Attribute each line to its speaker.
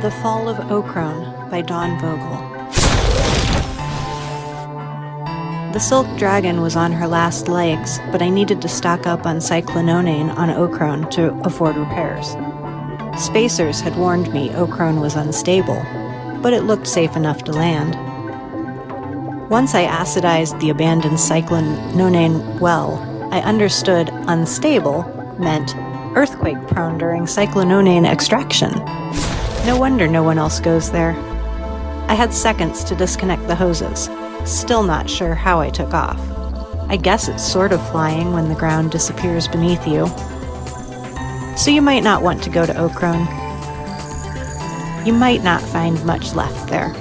Speaker 1: The Fall of Ocrone by Vogel. The Silk Dragon was on her last legs, but I needed to stock up on cyclononane on Ocrone to afford repairs. Spacers had warned me Ocrone was unstable, but it looked safe enough to land. Once I acidized the abandoned cyclononane well, I understood unstable meant earthquake-prone during cyclononane extraction. No wonder no one else goes there. I had seconds to disconnect the hoses, still not sure how I took off. I guess it's sort of flying when the ground disappears beneath you. So you might not want to go to Ocrone. You might not find much left there.